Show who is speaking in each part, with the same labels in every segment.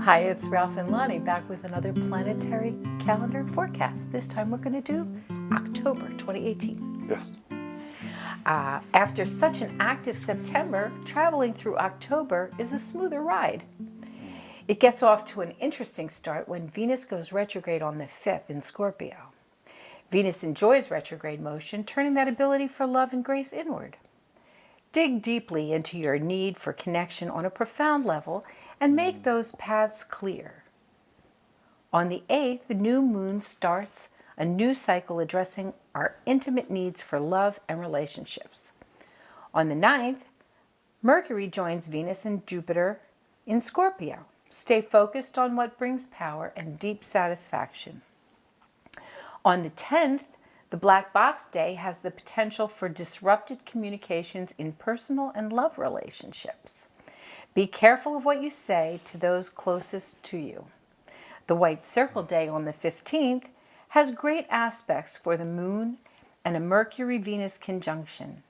Speaker 1: Hi, it's Ralph and Lahni back with another planetary calendar forecast. This time we're going to do October 2018.
Speaker 2: Yes.
Speaker 1: After such an active September, traveling through October is a smoother ride. It gets off to an interesting start when Venus goes retrograde on the 5th in Scorpio. Venus enjoys retrograde motion, turning that ability for love and grace inward. Dig deeply into your need for connection on a profound level and make those paths clear. On the 8th, the new moon starts a new cycle addressing our intimate needs for love and relationships. On the 9th, Mercury joins Venus and Jupiter in Scorpio. Stay focused on what brings power and deep satisfaction. On the 10th, the Black Box Day has the potential for disrupted communications in personal and love relationships. Be careful of what you say to those closest to you. The White Circle Day on the 15th has great aspects for the moon and a Mercury-Venus conjunction.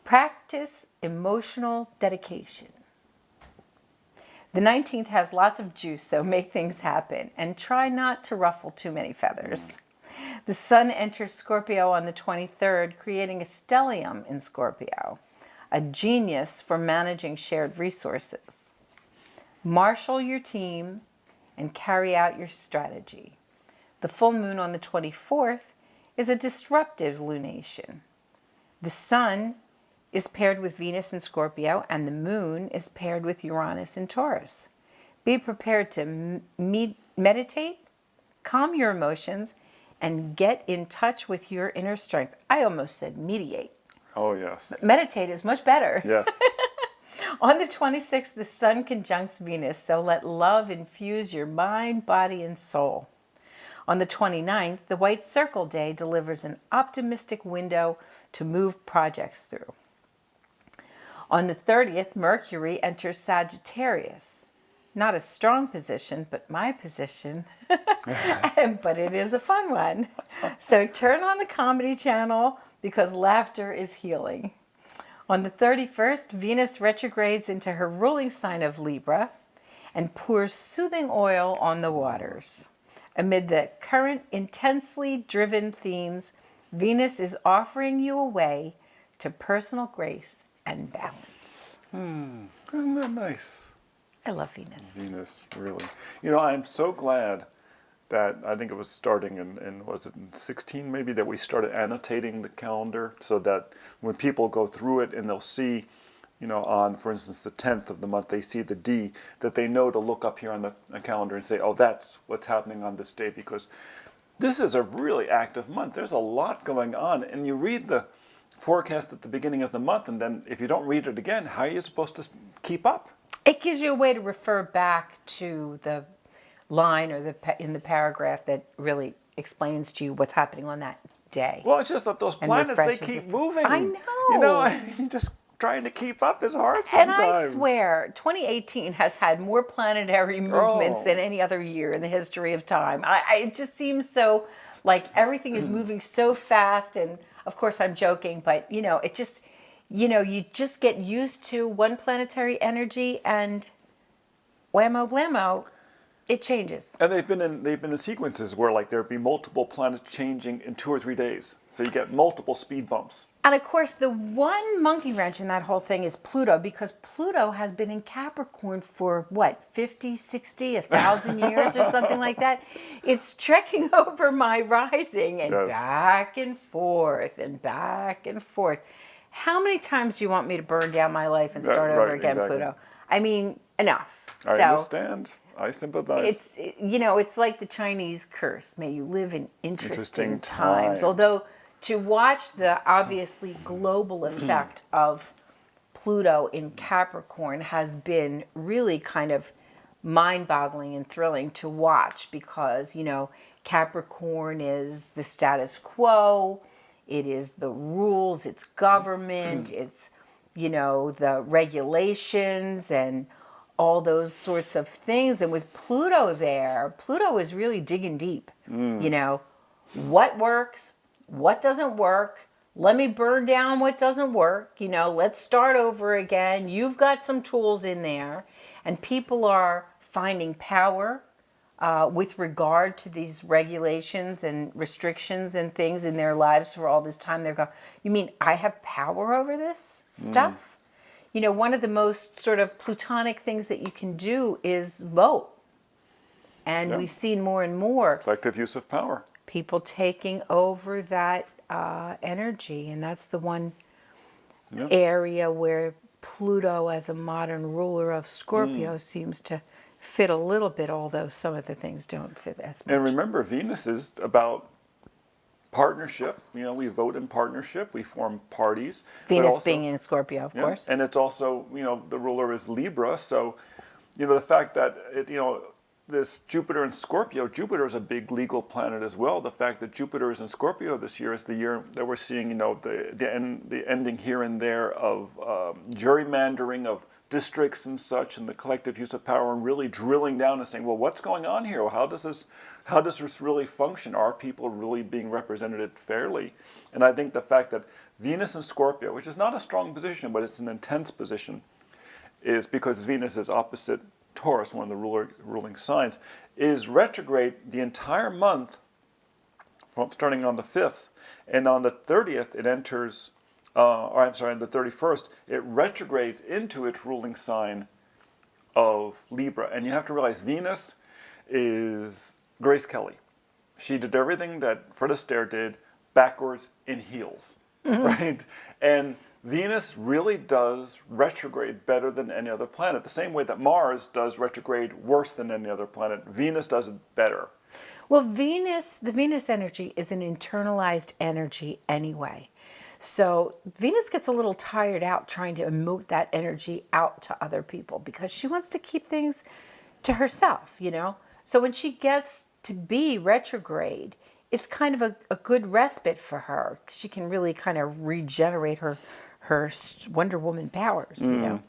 Speaker 1: Practice emotional dedication. The 19th has lots of juice, so make things happen and try not to ruffle too many feathers. The Sun enters Scorpio on the 23rd, creating a stellium in Scorpio, a genius for managing shared resources. Marshal your team and carry out your strategy. The full moon on the 24th is a disruptive lunation. The Sun is paired with Venus in Scorpio, and the moon is paired with Uranus in Taurus. Be prepared to meditate, calm your emotions, and get in touch with your inner strength. I almost said mediate.
Speaker 2: Oh, yes.
Speaker 1: But meditate is much better.
Speaker 2: Yes.
Speaker 1: On the 26th, the Sun conjuncts Venus, so let love infuse your mind, body, and soul. On the 29th, the White Circle Day delivers an optimistic window to move projects through. On the 30th, Mercury enters Sagittarius. Not a strong position, but my position. But it is a fun one. So turn on the comedy channel because laughter is healing. On the 31st, Venus retrogrades into her ruling sign of Libra and pours soothing oil on the waters. Amid the current intensely driven themes, Venus is offering you a way to personal grace and balance.
Speaker 2: Isn't that nice?
Speaker 1: I love Venus.
Speaker 2: Venus, really. You know, I'm so glad that I think it was starting in was it in 16 maybe, that we started annotating the calendar so that when people go through it and they'll see, you know, on, for instance, the 10th of the month, they see the D, that they know to look up here on the calendar and say, oh, that's what's happening on this day, because this is a really active month. There's a lot going on, and you read the forecast at the beginning of the month, and then if you don't read it again, how are you supposed to keep up?
Speaker 1: It gives you a way to refer back to the line or in the paragraph that really explains to you what's happening on that day.
Speaker 2: Well, it's just that those planets, they
Speaker 1: refreshes
Speaker 2: keep
Speaker 1: it.
Speaker 2: moving.
Speaker 1: I know.
Speaker 2: You know, just trying to keep up is hard sometimes.
Speaker 1: And I swear, 2018 has had more planetary movements than any other year in the history of time. It just seems so like everything is moving so fast. And of course, I'm joking, but you know, it just, you know, you just get used to one planetary energy and whammo blammo, it changes.
Speaker 2: And they've been in sequences where like there'd be multiple planets changing in 2 or 3 days. So you get multiple speed bumps.
Speaker 1: And of course, the one monkey wrench in that whole thing is Pluto, because Pluto has been in Capricorn for what, 50, 60, 1,000 years or something like that. It's trekking over my rising and back and forth and back and forth. How many times do you want me to burn down my life and start over again, exactly. Pluto? I mean, enough.
Speaker 2: I understand. I sympathize.
Speaker 1: It's like the Chinese curse. May you live in interesting times. Although to watch the obviously global effect of Pluto in Capricorn has been really kind of mind-boggling and thrilling to watch because, you know, Capricorn is the status quo. It is the rules, it's government, it's, you know, the regulations and all those sorts of things. And with Pluto there, Pluto is really digging deep. You know, what works, what doesn't work, let me burn down what doesn't work, you know, let's start over again. You've got some tools in there, and people are finding power with regard to these regulations and restrictions and things in their lives for all this time. They're going, you mean I have power over this stuff? You know, one of the most sort of plutonic things that you can do is vote. And
Speaker 2: Yeah.
Speaker 1: we've seen more and more
Speaker 2: Collective use of power.
Speaker 1: people taking over that energy. And that's the one
Speaker 2: Yeah.
Speaker 1: area where Pluto, as a modern ruler of Scorpio, seems to fit a little bit, although some of the things don't fit as much.
Speaker 2: And remember, Venus is about partnership. You know, we vote in partnership. We form parties. but
Speaker 1: Venus
Speaker 2: also-
Speaker 1: being in Scorpio, of
Speaker 2: Yeah,
Speaker 1: course.
Speaker 2: and it's also, you know, the ruler is Libra. So, you know, the fact that, this Jupiter in Scorpio, Jupiter is a big legal planet as well. The fact that Jupiter is in Scorpio this year is the year that we're seeing, the ending here and there of gerrymandering of districts and such, and the collective use of power, and really drilling down and saying, well, what's going on here? Well, how does this really function? Are people really being represented fairly? And I think the fact that Venus in Scorpio, which is not a strong position, but it's an intense position, is because Venus is opposite Taurus, one of the ruling signs, is retrograde the entire month, starting on the 5th, and on the 30th it enters, on the 31st, it retrogrades into its ruling sign of Libra. And you have to realize Venus is Grace Kelly. She did everything that Fred Astaire did backwards in heels, right? And Venus really does retrograde better than any other planet. The same way that Mars does retrograde worse than any other planet, Venus does it better.
Speaker 1: Well, the Venus energy is an internalized energy anyway. So Venus gets a little tired out trying to emote that energy out to other people because she wants to keep things to herself, you know? So when she gets to be retrograde, it's kind of a good respite for her. She can really kind of regenerate her Wonder Woman powers, you know.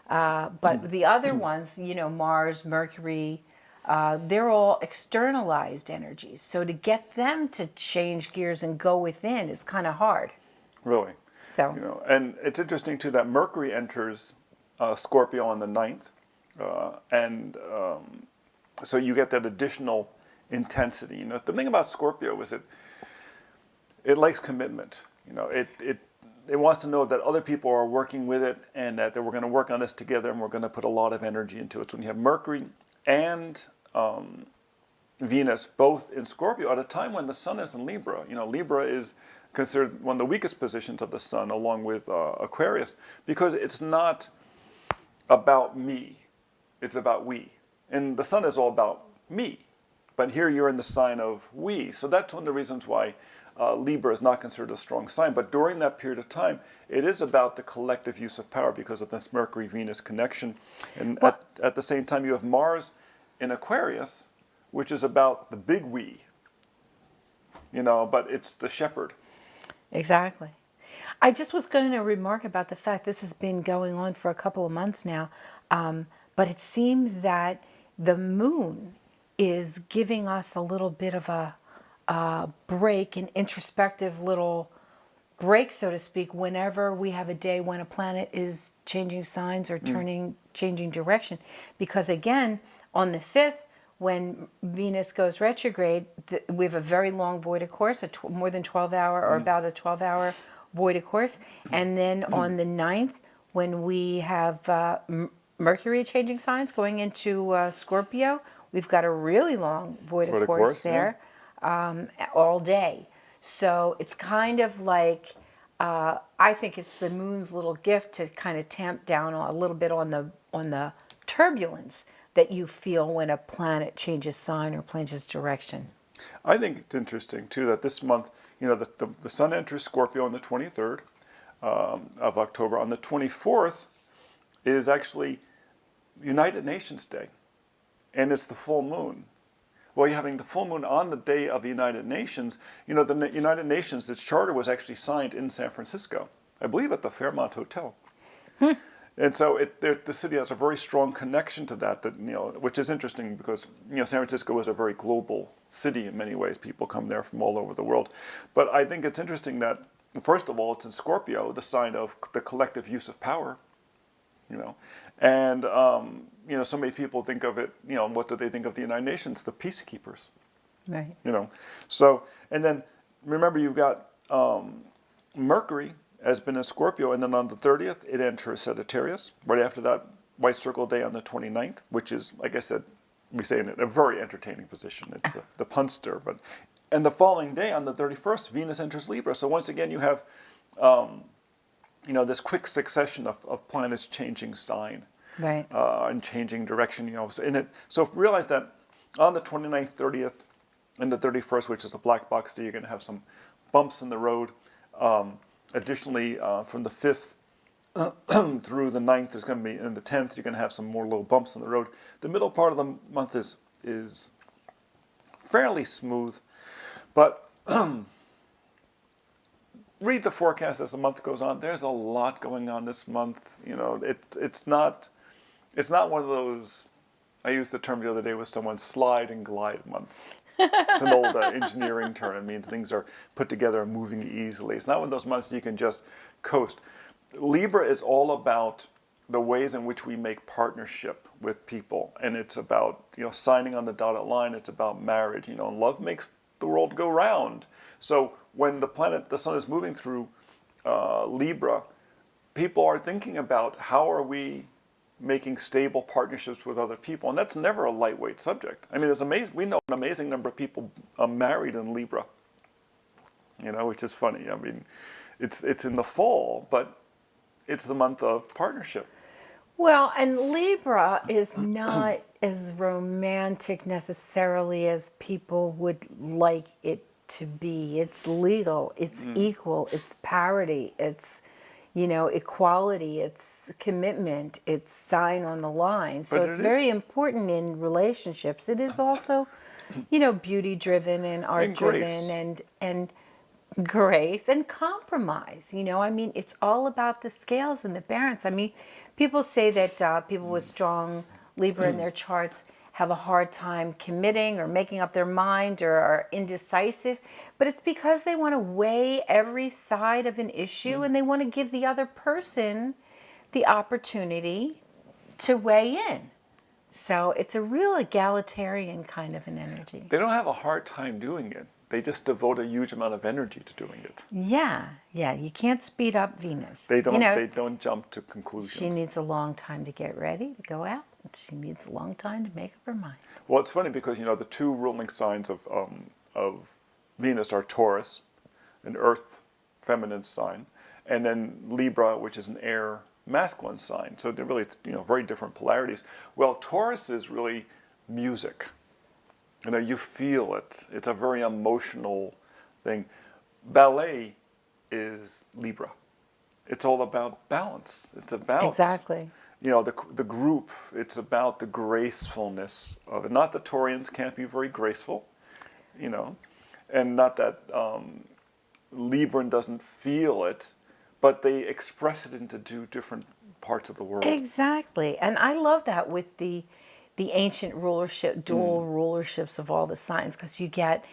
Speaker 1: But the other ones, you know, Mars, Mercury, they're all externalized energies. So to get them to change gears and go within is kind of hard.
Speaker 2: Really.
Speaker 1: So,
Speaker 2: You know, and it's interesting too that Mercury enters Scorpio on the 9th, so you get that additional intensity. You know, the thing about Scorpio is it likes commitment. You know, it wants to know that other people are working with it and that we're going to work on this together and we're going to put a lot of energy into it. So when you have Mercury and Venus both in Scorpio at a time when the Sun is in Libra, you know, Libra is considered one of the weakest positions of the Sun along with Aquarius because it's not about me, it's about we. And the Sun is all about me. But here you're in the sign of we. So that's one of the reasons why Libra is not considered a strong sign. But during that period of time, it is about the collective use of power because of this Mercury-Venus connection. And at the same time, you have Mars in Aquarius, which is about the big we. You know, but it's the shepherd.
Speaker 1: exactly. I just was going to remark about the fact this has been going on for a couple of months now, but it seems that the moon is giving us a little bit of a break, an introspective little break, so to speak, whenever we have a day when a planet is changing signs or changing direction. Because again, on the 5th, when Venus goes retrograde, we have a very long void of course, more than 12-hour or about a 12-hour void of course. And then on the 9th, when we have Mercury changing signs going into Scorpio, we've got a really long void of course there all day. So it's kind of like, I think it's the moon's little gift to kind of tamp down a little bit on the turbulence that you feel when a planet changes sign or changes direction.
Speaker 2: I think it's interesting too that this month, you know, the Sun enters Scorpio on the 23rd of October. On the 24th is actually United Nations Day, and it's the full moon. Well, you're having the full moon on the day of the United Nations. You know, the United Nations, its charter was actually signed in San Francisco, I believe at the Fairmont Hotel. And so the city has a very strong connection to that, you know, which is interesting because, you know, San Francisco is a very global city in many ways. People come there from all over the world. But I think it's interesting that, first of all, it's in Scorpio, the sign of the collective use of power, you know. And, so many people think of it, what do they think of the United Nations? The peacekeepers,
Speaker 1: Right.
Speaker 2: So, and then remember you've got Mercury has been in Scorpio, and then on the 30th, it enters Sagittarius. Right after that, White Circle Day on the 29th, which is, like I said, we say in a very entertaining position. It's the punster. And the following day, on the 31st, Venus enters Libra. So once again, you have, this quick succession of planets changing sign.
Speaker 1: Right.
Speaker 2: And changing direction, So realize that on the 29th, 30th, and the 31st, which is a black box day, you're going to have some bumps in the road. Additionally, from the 5th through the 9th, there's going to be, and the 10th, you're going to have some more little bumps in the road. The middle part of the month is fairly smooth, but read the forecast as the month goes on. There's a lot going on this month. It's not one of those, I used the term the other day with someone, slide and glide months. It's an old engineering term. It means things are put together and moving easily. It's not one of those months you can just coast. Libra is all about the ways in which we make partnership with people. And it's about, signing on the dotted line. It's about marriage. And love makes the world go round. So when the sun is moving through Libra, people are thinking about how are we making stable partnerships with other people, and that's never a lightweight subject. I mean, we know an amazing number of people married in Libra, which is funny. I mean, it's in the fall, but it's the month of partnership.
Speaker 1: Well, and Libra is not as romantic necessarily as people would like it to be. It's legal, it's equal, it's parity, it's equality, it's commitment, it's sign on the line. So it's very important in relationships. It is also, beauty driven and art driven and grace and compromise. I mean, it's all about the scales and the balance. I mean, people say that people with strong Libra in their charts have a hard time committing or making up their mind or are indecisive, but it's because they want to weigh every side of an issue and they want to give the other person the opportunity to weigh in. So it's a real egalitarian kind of an energy.
Speaker 2: They don't have a hard time doing it. They just devote a huge amount of energy to doing it.
Speaker 1: Yeah. You can't speed up Venus.
Speaker 2: They don't jump to conclusions.
Speaker 1: She needs a long time to get ready to go out. She needs a long time to make up her mind.
Speaker 2: Well, it's funny because the two ruling signs of Venus are Taurus, an Earth feminine sign, and then Libra, which is an air masculine sign. So they're really very different polarities. Well, Taurus is really music. You feel it. It's a very emotional thing. Ballet is Libra. It's all about balance. It's about
Speaker 1: exactly.
Speaker 2: The group. It's about the gracefulness of it. Not that Taurians can't be very graceful, and not that Libran doesn't feel it, but they express it into two different parts of the world.
Speaker 1: Exactly, and I love that with the ancient rulership, dual rulerships of all the signs, because you get,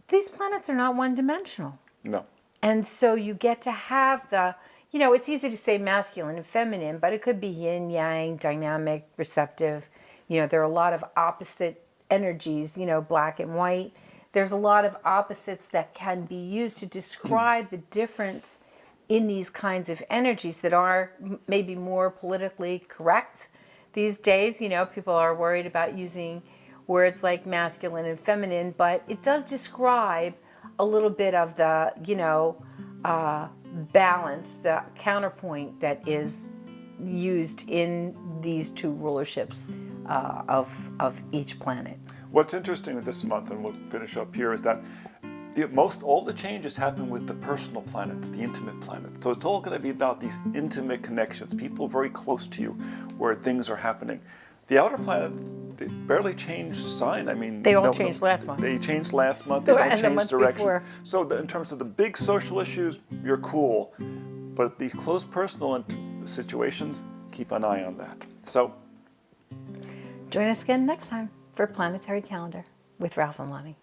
Speaker 1: these planets are not one-dimensional.
Speaker 2: No.
Speaker 1: And so you get to have it's easy to say masculine and feminine, but it could be yin, yang, dynamic, receptive. There are a lot of opposite energies, black and white. There's a lot of opposites that can be used to describe the difference in these kinds of energies that are maybe more politically correct these days. People are worried about using words like masculine and feminine, but it does describe a little bit of the, balance, the counterpoint that is used in these two rulerships of each planet.
Speaker 2: What's interesting this month, and we'll finish up here, is that all the changes happen with the personal planets, the intimate planets. So it's all going to be about these intimate connections, people very close to you, where things are happening. The outer planet, they barely changed sign. I mean,
Speaker 1: they all changed last month.
Speaker 2: They changed last month. They don't change direction.
Speaker 1: Before.
Speaker 2: So in terms of the big social issues, you're cool. But these close personal situations, keep an eye on that. So
Speaker 1: join us again next time for Planetary Calendar with Ralph and Lahni.